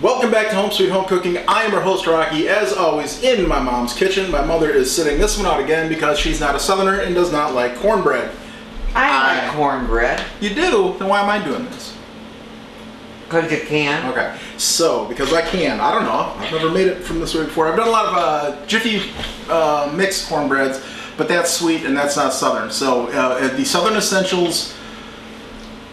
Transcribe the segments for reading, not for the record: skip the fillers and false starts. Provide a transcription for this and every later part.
Welcome back to Home Sweet Home Cooking. I am your host Rocky, as always in my mom's kitchen. My mother is sitting this one out again because she's not a Southerner and does not like cornbread. I like cornbread. You do? Then why am I doing this? Because you can. Okay, so because I can. I don't know. I've never made it from this way before. I've done a lot of Jiffy mixed cornbreads, but that's sweet and that's not Southern. So at the Southern Essentials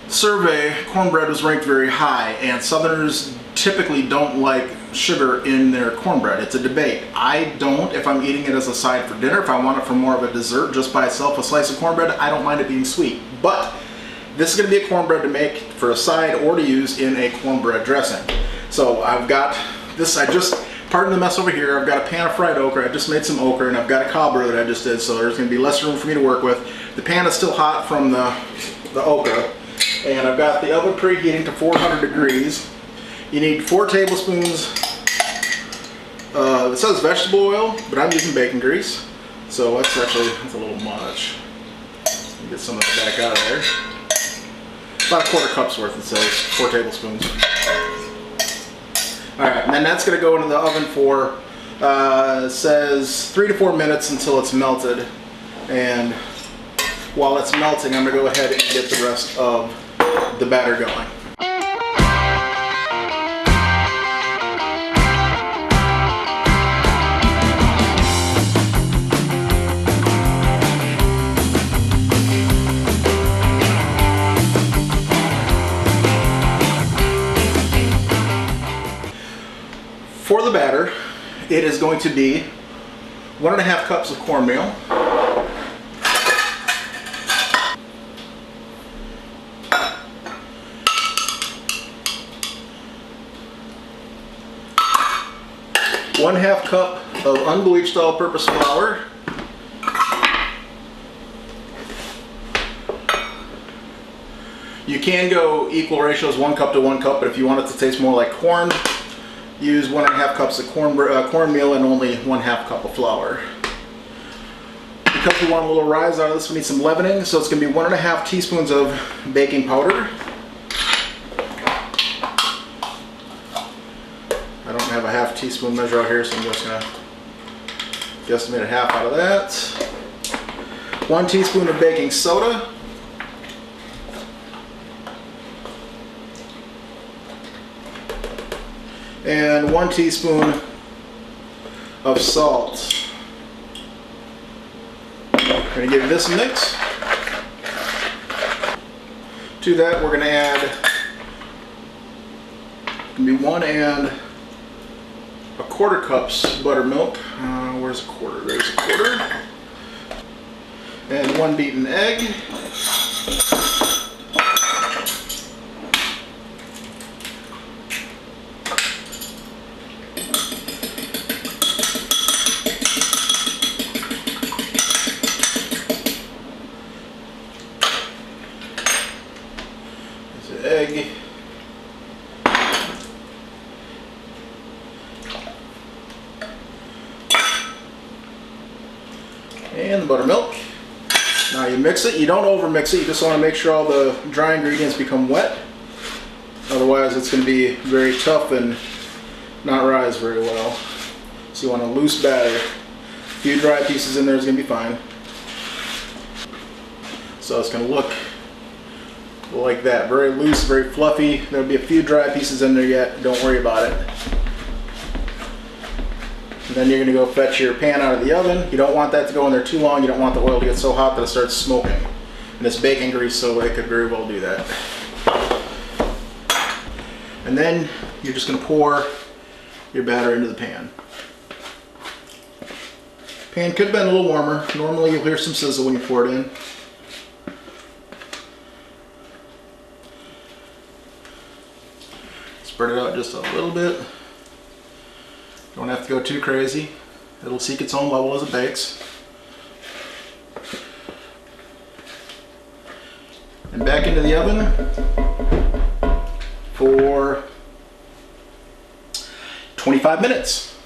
survey, cornbread was ranked very high, and Southerners typically don't like sugar in their cornbread. It's a debate. I don't if I'm eating it as a side for dinner. If I want it for more of a dessert just by itself, a slice of cornbread, I don't mind it being sweet. But this is going to be a cornbread to make for a side or to use in a cornbread dressing. So I've got this, pardon the mess over here, I've got a pan of fried okra. I just made some okra, and I've got a cobbler that I just did, so there's going to be less room for me to work with. The pan is still hot from the okra, and I've got the oven preheating to 400 degrees. You need 4 tablespoons, it says vegetable oil, but I'm using bacon grease, so that's a little much. Get some of that back out of there. About a quarter cup's worth, it says, 4 tablespoons. Alright, and then that's going to go into the oven for, it says 3 to 4 minutes until it's melted. And while it's melting, I'm going to go ahead and get the rest of the batter going. For the batter, it is going to be 1.5 cups of cornmeal, 1/2 cup of unbleached all-purpose flour, you can go equal ratios, 1 cup to 1 cup, but if you want it to taste more like corn, use 1.5 cups of cornmeal and only 1/2 cup of flour. Because we want a little rise out of this, we need some leavening, so it's going to be 1.5 teaspoons of baking powder. I don't have a 1/2 teaspoon measure out here, so I'm just going to guesstimate 1/2 out of that. 1 teaspoon of baking soda. And 1 teaspoon of salt. I'm going to give this a mix. To that, we're going to add 1 cups buttermilk. Where's a quarter? There's a quarter. And 1 beaten egg. Egg, and the buttermilk. Now you mix it. You don't over mix it. You just want to make sure all the dry ingredients become wet. Otherwise it's going to be very tough and not rise very well. So you want a loose batter. A few dry pieces in there is going to be fine. So it's going to look like that, very loose, very fluffy. There'll be a few dry pieces in there yet, don't worry about it. And then you're going to go fetch your pan out of the oven. You don't want that to go in there too long. You don't want the oil to get so hot that it starts smoking. And it's bacon grease, so it could very well do that. And then you're just going to pour your batter into the pan. Pan could have been a little warmer. Normally you'll hear some sizzle when you pour it in. Spread it out just a little bit. Don't have to go too crazy. It'll seek its own level as it bakes. And back into the oven for 25 minutes.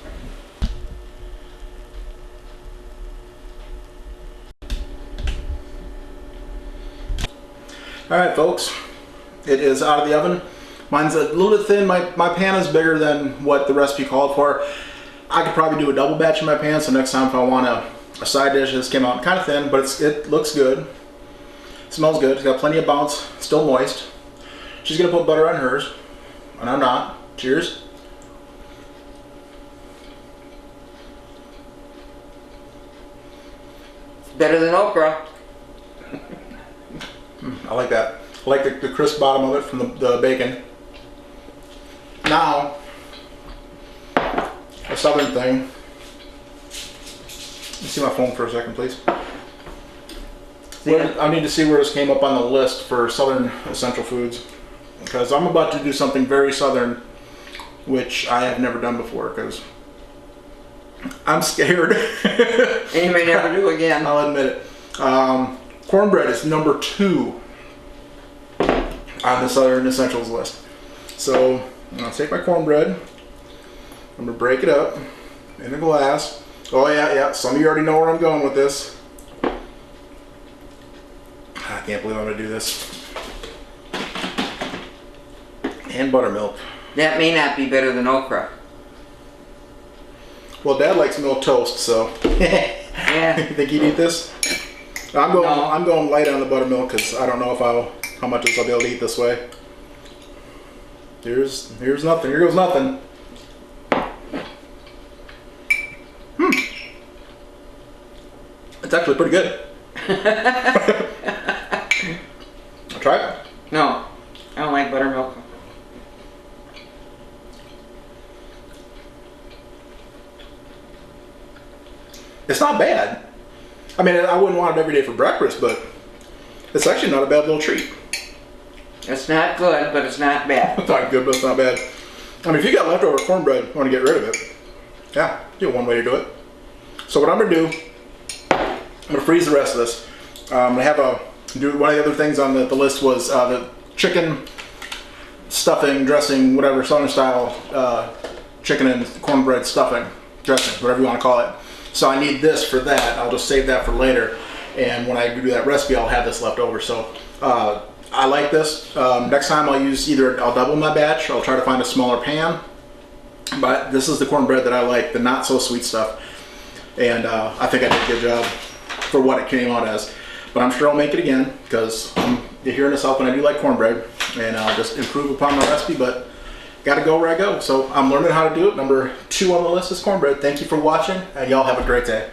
Alright folks, it is out of the oven. Mine's a little bit thin. My pan is bigger than what the recipe called for. I could probably do a double batch in my pan, so next time if I want a side dish, this came out kind of thin, but it looks good. Smells good. It's got plenty of bounce, still moist. She's gonna put butter on hers, and I'm not. Cheers. It's better than okra. I like that. I like the crisp bottom of it from the bacon. Now, a southern thing. Let me see my phone for a second, please. I need to see where this came up on the list for southern essential foods, because I'm about to do something very southern, which I have never done before, because I'm scared. And you may never do again. I'll admit it. Cornbread is number 2 on the Southern Essentials list. So I'm going to take my cornbread, I'm going to break it up in a glass. Oh yeah, some of you already know where I'm going with this. I can't believe I'm going to do this. And buttermilk. That may not be better than okra. Well, Dad likes milk toast, so. Yeah. You think he'd eat this? I'm going light on the buttermilk because I don't know how much of this I'll be able to eat this way. Here's nothing. Here goes nothing. It's actually pretty good. I'll try it. No, I don't like buttermilk. It's not bad. I mean, I wouldn't want it every day for breakfast, but it's actually not a bad little treat. It's not good, but it's not bad. It's not good, but it's not bad. I mean, if you got leftover cornbread and want to get rid of it, yeah, do one way to do it. So what I'm going to do, I'm going to freeze the rest of this. I'm going to do one of the other things on the list was the chicken stuffing, dressing, whatever, Southern style chicken and cornbread stuffing, dressing, whatever you want to call it. So I need this for that. I'll just save that for later. And when I do that recipe, I'll have this left over. So I like this. Next time I'll double my batch. I'll try to find a smaller pan. But this is the cornbread that I like, the not so sweet stuff. And I think I did a good job for what it came out as. But I'm sure I'll make it again because here in the South, and I do like cornbread. And I'll just improve upon my recipe. But gotta go where I go. So I'm learning how to do it. Number 2 on the list is cornbread. Thank you for watching, and y'all have a great day.